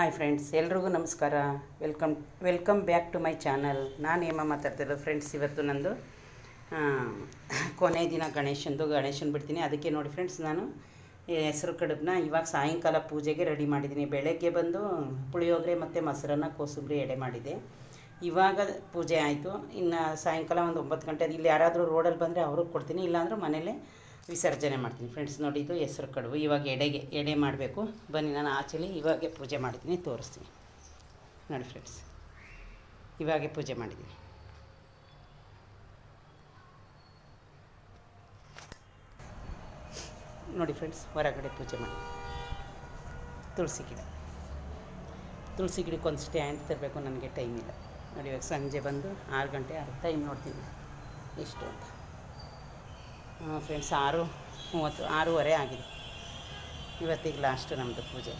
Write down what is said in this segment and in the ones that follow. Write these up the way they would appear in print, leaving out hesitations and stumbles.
Hi friends, ಎಲ್ರಿಗೂ ನಮಸ್ಕಾರ. Welcome back to my channel. ನಾನು ಹೇಮ ಮಾತಾಡ್ತಿರೋದು ಫ್ರೆಂಡ್ಸ್. ಇವತ್ತು ನಂದು ಕೊನೆ ದಿನ ಗಣೇಶನ ಬಿಡ್ತೀನಿ. ಅದಕ್ಕೆ ನೋಡಿ ಫ್ರೆಂಡ್ಸ್, ನಾನು ಹೆಸರು ಕಡುಬನ್ನ ಇವಾಗ ಸಾಯಂಕಾಲ ಪೂಜೆಗೆ ರೆಡಿ ಮಾಡಿದ್ದೀನಿ. ಬೆಳಗ್ಗೆ ಬಂದು ಪುಳಿಯೋಗರೆ ಮತ್ತು ಮೊಸರನ್ನ ಕೋಸಂಬರಿ ಎಡೆ ಮಾಡಿದೆ. ಇವಾಗ ಪೂಜೆ ಆಯಿತು. ಇನ್ನು ಸಾಯಂಕಾಲ ಒಂದು 9 ಗಂಟೆ ಇಲ್ಲಿ ಯಾರಾದರೂ ರೋಡಲ್ಲಿ ಬಂದರೆ ಅವ್ರಿಗೆ ಕೊಡ್ತೀನಿ, ಇಲ್ಲಾಂದ್ರೆ ಮನೇಲೇ ವಿಸರ್ಜನೆ ಮಾಡ್ತೀನಿ ಫ್ರೆಂಡ್ಸ್. ನೋಡಿ, ಇದು ಹೆಸರು ಕಡುಬು. ಇವಾಗ ಎಡೆ ಮಾಡಬೇಕು. ಬನ್ನಿ, ನಾನು ಆಚೆಲಿ ಇವಾಗೆ ಪೂಜೆ ಮಾಡಿದ್ದೀನಿ, ತೋರಿಸ್ತೀನಿ ನೋಡಿ ಫ್ರೆಂಡ್ಸ್. ಇವಾಗೆ ಪೂಜೆ ಮಾಡಿದ್ದೀನಿ. ನೋಡಿ ಫ್ರೆಂಡ್ಸ್, ಹೊರಗಡೆ ಪೂಜೆ ಮಾಡಿ ತುಳಸಿ ಗಿಡಕ್ಕೆ ಒಂದು ಸ್ಟ್ಯಾಂಡ್ ತರಬೇಕು. ನನಗೆ ಟೈಮ್ ಇಲ್ಲ ನೋಡಿ. ಇವಾಗ ಸಂಜೆ ಬಂದು 6 ಗಂಟೆ ಟೈಮ್ ನೋಡ್ತೀನಿ ಎಷ್ಟು ಅಂತ. ಫ್ರೆಂಡ್ಸ್, 6:30 6:15 ಆಗಿದೆ. ಇವತ್ತಿಗೆ ಲಾಸ್ಟು ನಮ್ಮದು ಪೂಜೆ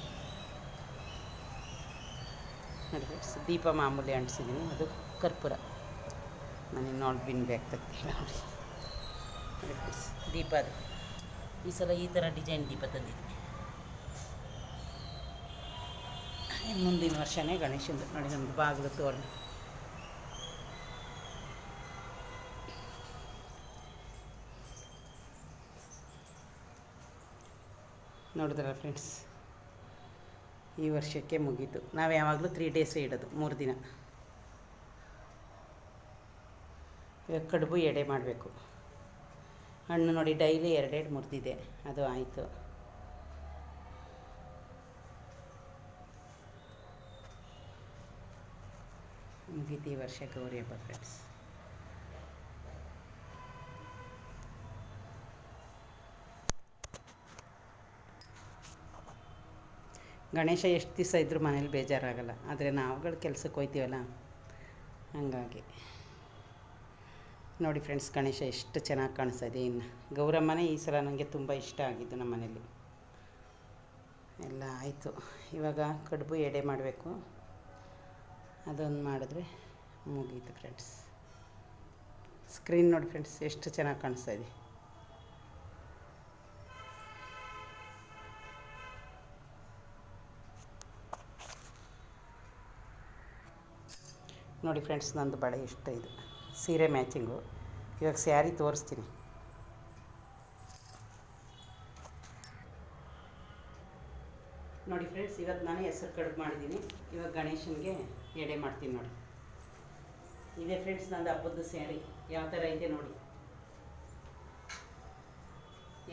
ನೋಡಿ ಫ್ರೆಂಡ್ಸ್. ದೀಪ ಮಾಮೂಲಿ ಅಂಟಿಸಿದ್ದೀನಿ, ಅದು ಕರ್ಪೂರ. ನಾನು ಇನ್ನೊಂದು ಬಿನ್ ಬ್ಯಾಗ್ ತೆಗ್ದಿಲ್ಲ ನೋಡಿ ಫ್ರೆಂಡ್ಸ್. ದೀಪ ಅದು ಈ ಸಲ ಈ ಥರ ಡಿಸೈನ್ ದೀಪ ತಂದಿದ್ದೀನಿ. ಮುಂದಿನ ವರ್ಷವೇ ಗಣೇಶಂದು ನೋಡಿ. ನಮ್ಮದು ಬಾಗಿಲು ತೋರಣ ನೋಡಿದ್ರಲ್ಲ ಫ್ರೆಂಡ್ಸ್. ಈ ವರ್ಷಕ್ಕೆ ಮುಗೀತು. ನಾವು ಯಾವಾಗಲೂ 3 ಡೇಸೇ ಇಡೋದು, 3 ದಿನ. ಇವಾಗ ಕಡುಬು ಎಡೆ ಮಾಡಬೇಕು. ಹಣ್ಣು ನೋಡಿ, ಡೈಲಿ 2 ಮುರಿದಿದೆ, ಅದು ಆಯಿತು. ಮುಗೀತು ಈ ವರ್ಷ ಗೌರಿ ಹಬ್ಬ ಫ್ರೆಂಡ್ಸ್. ಗಣೇಶ ಎಷ್ಟು ದಿವಸ ಇದ್ದರೂ ಮನೇಲಿ ಬೇಜಾರಾಗಲ್ಲ. ಆದರೆ ನಾವುಗಳು ಕೆಲಸಕ್ಕೆ ಹೋಗ್ತೀವಲ್ಲ, ಹಾಗಾಗಿ ನೋಡಿ ಫ್ರೆಂಡ್ಸ್. ಗಣೇಶ ಎಷ್ಟು ಚೆನ್ನಾಗಿ ಕಾಣಿಸ್ತಾ ಇದೆ. ಇನ್ನು ಗೌರಮ್ಮನೇ ಈ ಸಲ ನನಗೆ ತುಂಬ ಇಷ್ಟ ಆಗಿದ್ದು. ನಮ್ಮ ಮನೇಲಿ ಎಲ್ಲ ಆಯಿತು. ಇವಾಗ ಕಡುಬು ಎಡೆ ಮಾಡಬೇಕು. ಅದೊಂದು ಮಾಡಿದ್ರೆ ಮುಗೀತು ಫ್ರೆಂಡ್ಸ್. ಸ್ಕ್ರೀನ್ ನೋಡಿ ಫ್ರೆಂಡ್ಸ್, ಎಷ್ಟು ಚೆನ್ನಾಗಿ ಕಾಣಿಸ್ತಾ ಇದೆ. ನೋಡಿ ಫ್ರೆಂಡ್ಸ್, ನಂದು ಬಳೆ ಇಷ್ಟ. ಇದು ಸೀರೆ ಮ್ಯಾಚಿಂಗು. ಇವಾಗ ಸ್ಯಾರಿ ತೋರಿಸ್ತೀನಿ ನೋಡಿ ಫ್ರೆಂಡ್ಸ್. ಇವತ್ತು ನಾನು ಹೆಸರು ಕಡುಬು ಮಾಡಿದ್ದೀನಿ. ಇವಾಗ ಗಣೇಶನಿಗೆ ಎಡೆ ಮಾಡ್ತೀನಿ ನೋಡಿ. ಇದೇ ಫ್ರೆಂಡ್ಸ್ ನಂದು ಹಬ್ಬದ ಸ್ಯಾರಿ. ಯಾವ ಥರ ಇದೆ ನೋಡಿ.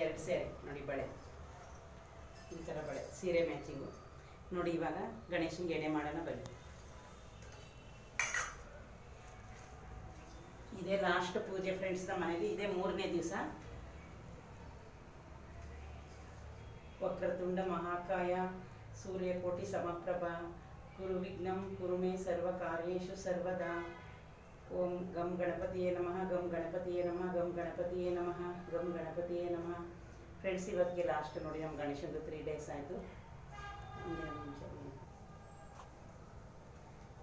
2 ಸ್ಯಾರಿ ನೋಡಿ. ಬಳೆ ಈ ಥರ ಬಳೆ, ಸೀರೆ ಮ್ಯಾಚಿಂಗು ನೋಡಿ. ಇವಾಗ ಗಣೇಶನಿಗೆ ಎಡೆ ಮಾಡೋಣ ಬನ್ನಿ. ಇದೇ ಲಾಸ್ಟ್ ಪೂಜೆ ಫ್ರೆಂಡ್ಸ್ ನಮ್ಮ ಮನೇಲಿ. ಇದೇ 3ನೇ ದಿವಸ. ವಕ್ರತುಂಡ ಮಹಾಕಾಯ ಸೂರ್ಯಕೋಟಿ ಸಮಪ್ರಭ ಕುರು ವಿಘ್ನಂ ಕುರು ಮೇ ಸರ್ವ ಕಾರ್ಯೇಷು ಸರ್ವದಾ. ಓಂ ಗಂ ಗಣಪತಿಯೇ ನಮಃ, ಗಂ ಗಣಪತಿಯೇ ನಮಃ, ಗಂ ಗಣಪತಿಯೇ ನಮಃ, ಗಂ ಗಣಪತಿಯೇ ನಮಃ. ಫ್ರೆಂಡ್ಸ್, ಇವತ್ತಿಗೆ ಲಾಸ್ಟ್ ನೋಡಿ. ನಮ್ಮ ಗಣೇಶಂದು 3 ಡೇಸ್ ಆಯಿತು.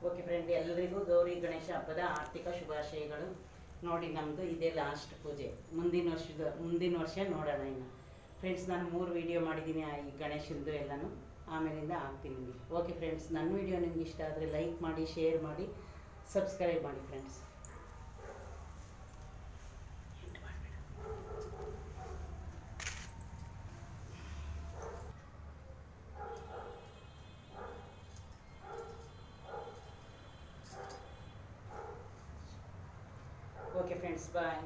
ಓಕೆ ಫ್ರೆಂಡ್, ಎಲ್ಲರಿಗೂ ಗೌರಿ ಗಣೇಶ ಹಬ್ಬದ ಆರ್ಥಿಕ ಶುಭಾಶಯಗಳು. ನೋಡಿ, ನಮ್ಮದು ಇದೇ ಲಾಸ್ಟ್ ಪೂಜೆ. ಮುಂದಿನ ವರ್ಷ ನೋಡೋಣ ಇನ್ನು ಫ್ರೆಂಡ್ಸ್. ನಾನು 3 ವೀಡಿಯೋ ಮಾಡಿದ್ದೀನಿ ಈ ಗಣೇಶಂದು ಎಲ್ಲನೂ. ಆಮೇಲಿಂದ ಹಾಕ್ತೀನಿ ನಿಮಗೆ. ಓಕೆ ಫ್ರೆಂಡ್ಸ್, ನನ್ನ ವೀಡಿಯೋ ನಿಮ್ಗೆ ಇಷ್ಟ ಆದರೆ ಲೈಕ್ ಮಾಡಿ, ಶೇರ್ ಮಾಡಿ, ಸಬ್ಸ್ಕ್ರೈಬ್ ಮಾಡಿ ಫ್ರೆಂಡ್ಸ್. ಓಕೆ ಫ್ರೆಂಡ್ಸ್, ಬಾಯ್.